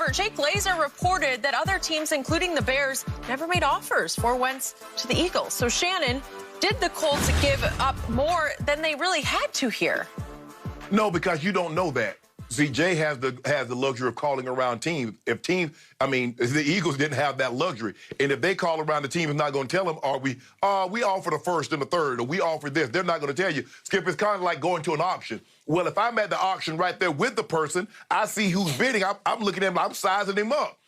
However, Jay Glazer reported that other teams, including the Bears, never made offers for Wentz to the Eagles. So, Shannon, did the Colts give up more than they really had to here? No, because you don't know that. See, Jay has the luxury of calling around teams. If teams, I mean, the Eagles didn't have that luxury. And if they call around the team, it's not going to tell them, we offer the first and the third, or we offer this. They're not going to tell you. Skip, it's kind of like going to an auction. Well, if I'm at the auction right there with the person, I see who's bidding. I'm looking at him, I'm sizing him up.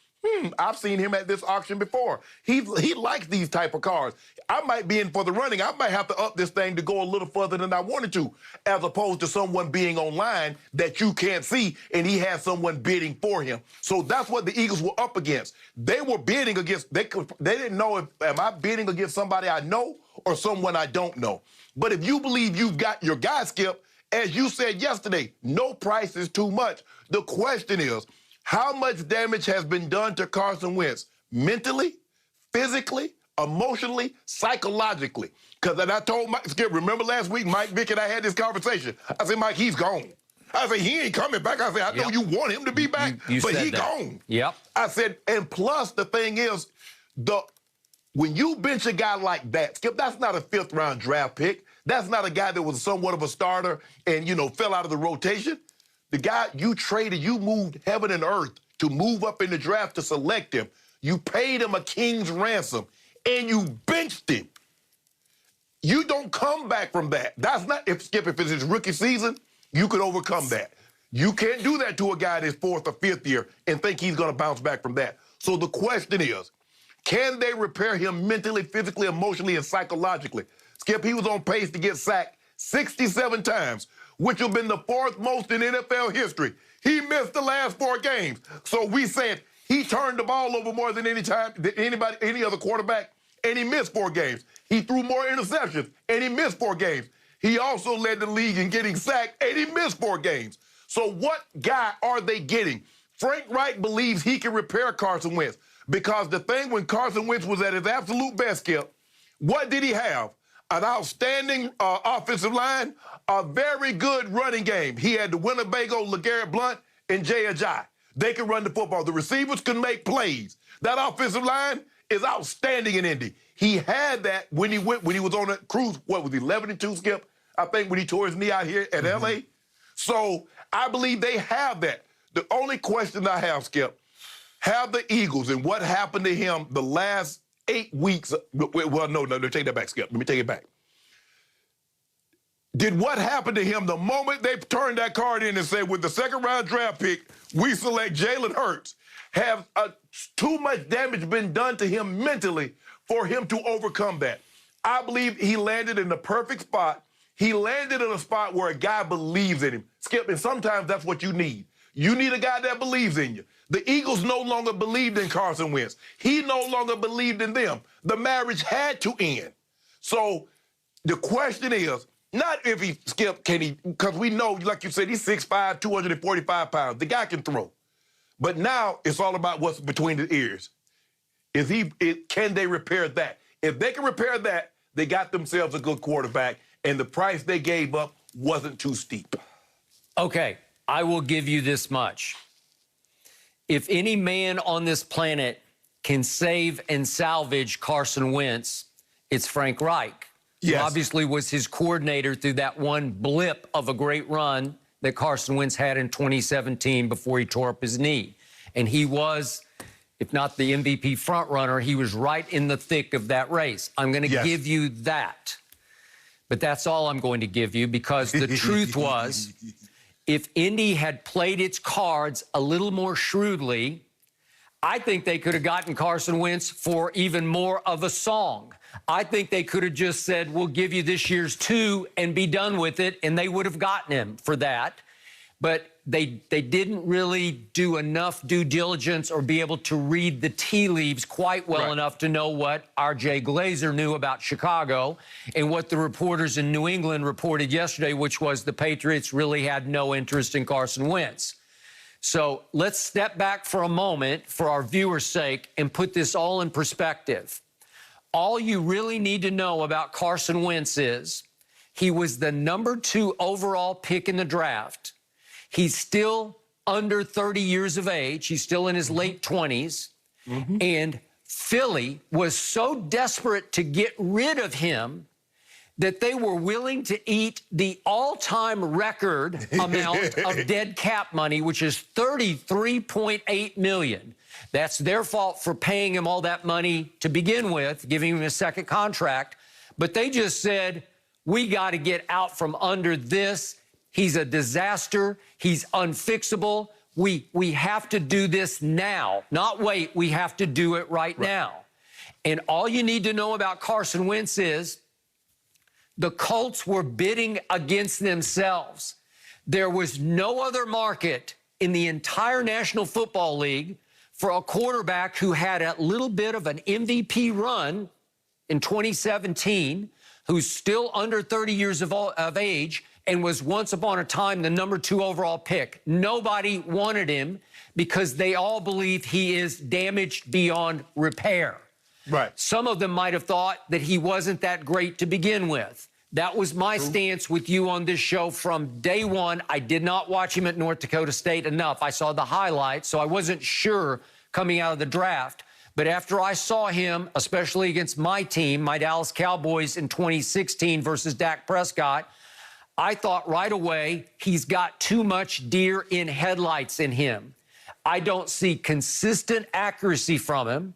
I've seen him at this auction before. He likes these type of cars. I might be in for the running. I might have to up this thing to go a little further than I wanted to, as opposed to someone being online that you can't see, and he has someone bidding for him. So that's what the Eagles were up against. They were bidding against, they didn't know am I bidding against somebody I know or someone I don't know. But if you believe you've got your guy, Skip, as you said yesterday, no price is too much. The question is, how much damage has been done to Carson Wentz mentally, physically, emotionally, psychologically? Because I told Mike, Skip, remember last week, Mike Vick and I had this conversation. I said, Mike, he's gone. I said, he ain't coming back. I said, I know you want him to be back, but he gone. Yep. I said, and plus the thing is, when you bench a guy like that, Skip, that's not a fifth-round draft pick. That's not a guy that was somewhat of a starter and, fell out of the rotation. The guy you traded, you moved heaven and earth to move up in the draft to select him. You paid him a king's ransom, and you benched him. You don't come back from that. That's not, Skip, if it's his rookie season, you could overcome that. You can't do that to a guy in his fourth or fifth year and think he's going to bounce back from that. So the question is, can they repair him mentally, physically, emotionally, and psychologically? Skip, he was on pace to get sacked 67 times, which have been the fourth most in NFL history. He missed the last 4 games. So we said he turned the ball over more than any other quarterback, and he missed 4 games. He threw more interceptions, and he missed 4 games. He also led the league in getting sacked, and he missed 4 games. So what guy are they getting? Frank Reich believes he can repair Carson Wentz, because the thing when Carson Wentz was at his absolute best, Skip, what did he have? An outstanding offensive line, a very good running game. He had the Winnebago, LeGarrette Blount, and Jay Ajayi. They could run the football. The receivers could make plays. That offensive line is outstanding in Indy. He had that when he was on a cruise, what was he, 11-2, Skip? I think when he tore his knee out here at L.A. So I believe they have that. The only question I have, Skip, have the Eagles and what happened to him the last 8 weeks, well, no, take that back, Skip. Let me take it back. Did what happened to him the moment they turned that card in and said, with the second-round draft pick, we select Jalen Hurts, have too much damage been done to him mentally for him to overcome that? I believe he landed in the perfect spot. He landed in a spot where a guy believes in him. Skip, and sometimes that's what you need. You need a guy that believes in you. The Eagles no longer believed in Carson Wentz. He no longer believed in them. The marriage had to end. So the question is, not if he, Skip, can he, because we know, like you said, he's 6'5", 245 pounds. The guy can throw. But now it's all about what's between the ears. Can they repair that? If they can repair that, they got themselves a good quarterback, and the price they gave up wasn't too steep. Okay, I will give you this much. If any man on this planet can save and salvage Carson Wentz, it's Frank Reich, who obviously was his coordinator through that one blip of a great run that Carson Wentz had in 2017 before he tore up his knee. And he was, if not the MVP frontrunner, he was right in the thick of that race. I'm going to give you that. But that's all I'm going to give you, because the truth was, if Indy had played its cards a little more shrewdly, I think they could have gotten Carson Wentz for even more of a song. I think they could have just said, we'll give you this year's 2 and be done with it, and they would have gotten him for that. But they didn't really do enough due diligence or be able to read the tea leaves quite well enough to know what our Jay Glazer knew about Chicago and what the reporters in New England reported yesterday, which was the Patriots really had no interest in Carson Wentz. So let's step back for a moment for our viewers' sake and put this all in perspective. All you really need to know about Carson Wentz is he was the #2 overall pick in the draft. He's still under 30 years of age. He's still in his late 20s. And Philly was so desperate to get rid of him that they were willing to eat the all-time record amount of dead cap money, which is $33.8 million. That's their fault for paying him all that money to begin with, giving him a second contract. But they just said, we got to get out from under this. He's a disaster. He's unfixable. We have to do this now, not wait. We have to do it right now. And all you need to know about Carson Wentz is the Colts were bidding against themselves. There was no other market in the entire National Football League for a quarterback who had a little bit of an MVP run in 2017, who's still under 30 years of age, and was once upon a time the #2 overall pick. Nobody wanted him because they all believe he is damaged beyond repair. Right. Some of them might have thought that he wasn't that great to begin with. That was my stance with you on this show from day one. I did not watch him at North Dakota State enough. I saw the highlights, so I wasn't sure coming out of the draft. But after I saw him, especially against my team, my Dallas Cowboys in 2016 versus Dak Prescott, I thought right away, he's got too much deer in headlights in him. I don't see consistent accuracy from him.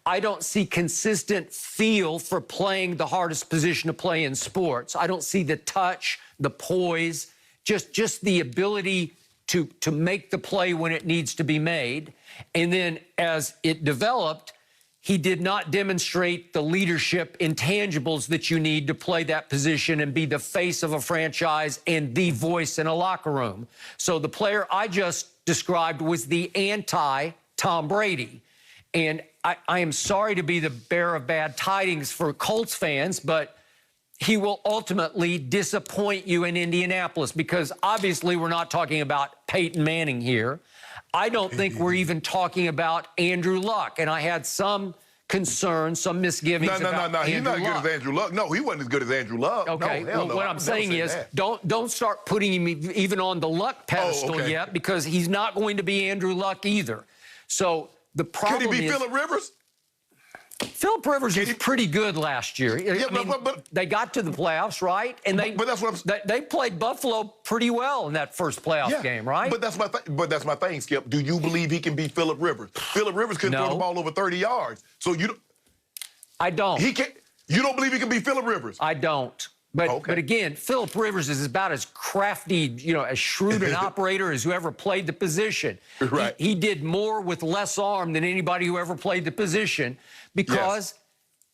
I don't see consistent feel for playing the hardest position to play in sports. I don't see the touch, the poise, just the ability to make the play when it needs to be made. And then as it developed, he did not demonstrate the leadership intangibles that you need to play that position and be the face of a franchise and the voice in a locker room. So the player I just described was the anti-Tom Brady. And I am sorry to be the bearer of bad tidings for Colts fans, but he will ultimately disappoint you in Indianapolis because obviously we're not talking about Peyton Manning here. I don't think we're even talking about Andrew Luck. And I had some concerns, some misgivings about No. He's not as Luck. good as Andrew Luck. No, he wasn't as good as Andrew Luck. Okay, No, well, what I'm saying is don't start putting him even on the Luck pedestal yet because he's not going to be Andrew Luck either. So the problem is... Could he be Phillip Rivers? Phillip Rivers was pretty good last year. Yeah, I mean, but they got to the playoffs, right? And but that's what they played Buffalo pretty well in that first playoff game, right? But that's my thing, Skip. Do you believe he can be Phillip Rivers? Phillip Rivers couldn't throw the ball over 30 yards. So you don't... I don't. He can't... You don't believe he can be Phillip Rivers? I don't. But again, Phillip Rivers is about as crafty, as shrewd an operator as who ever played the position. Right. He did more with less arm than anybody who ever played the position because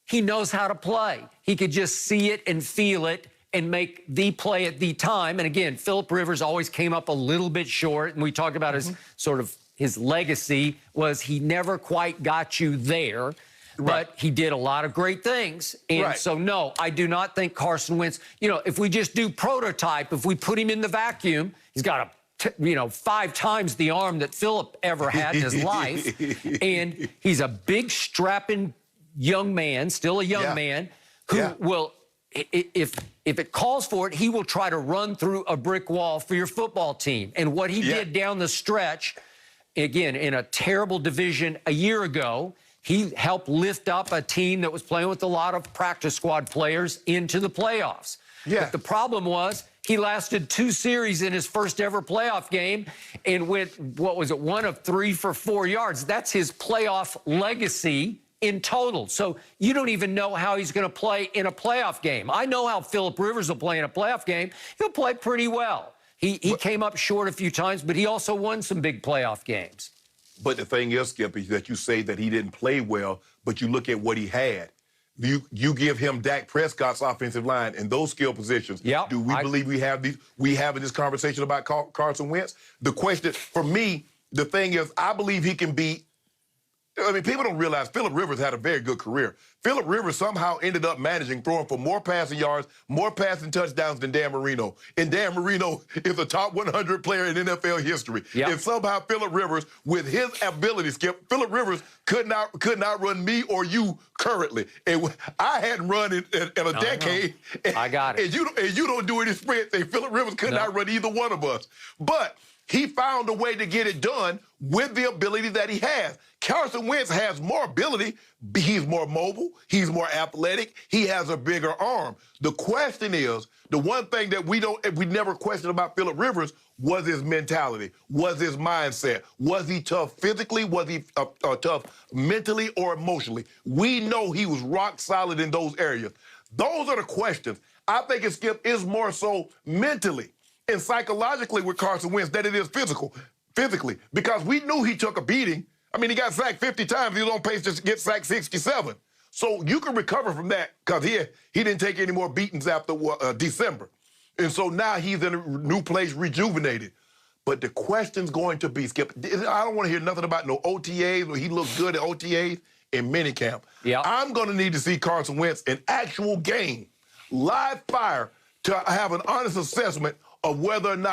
he knows how to play. He could just see it and feel it and make the play at the time. And again, Phillip Rivers always came up a little bit short. And we talked about his sort of his legacy was he never quite got you there. But he did a lot of great things. And so, no, I do not think Carson Wentz, if we just do prototype, if we put him in the vacuum, he's got 5 times the arm that Phillip ever had in his life. And he's a big, strapping young man, still a young man, who will, if it calls for it, he will try to run through a brick wall for your football team. And what he did down the stretch, again, in a terrible division a year ago, he helped lift up a team that was playing with a lot of practice squad players into the playoffs. But the problem was he lasted 2 series in his first ever playoff game and went, 1 of 3 for 4 yards. That's his playoff legacy in total. So you don't even know how he's going to play in a playoff game. I know how Phillip Rivers will play in a playoff game. He'll play pretty well. He came up short a few times, but he also won some big playoff games. But the thing is, Skip, is that you say that he didn't play well, but you look at what he had. You give him Dak Prescott's offensive line and those skill positions. Do we believe we have this conversation about Carson Wentz? The question, for me, the thing is, I believe he can be. I mean, people don't realize Phillip Rivers had a very good career. Phillip Rivers somehow ended up throwing for more passing yards, more passing touchdowns than Dan Marino. And Dan Marino is a top 100 player in NFL history. And somehow Phillip Rivers, with his ability, Skip, Phillip Rivers could not run me or you currently. And I hadn't run in a decade. I got it. And you don't do any sprints. And Phillip Rivers could not run either one of us. But He found a way to get it done with the ability that he has. Carson Wentz has more ability. He's more mobile. He's more athletic. He has a bigger arm. The question is, the one thing that we never questioned about Phillip Rivers was his mentality, was his mindset. Was he tough physically? Was he tough mentally or emotionally? We know he was rock solid in those areas. Those are the questions. I think it, Skip, is more so mentally and psychologically with Carson Wentz than it is physically, because we knew he took a beating. I mean, he got sacked 50 times. He was on pace to get sacked 67. So you can recover from that because he didn't take any more beatings after December. And so now he's in a new place, rejuvenated. But the question's going to be, Skip, I don't want to hear nothing about no OTAs or he looked good at OTAs in minicamp. Yeah. I'm going to need to see Carson Wentz in actual game, live fire, to have an honest assessment of whether or not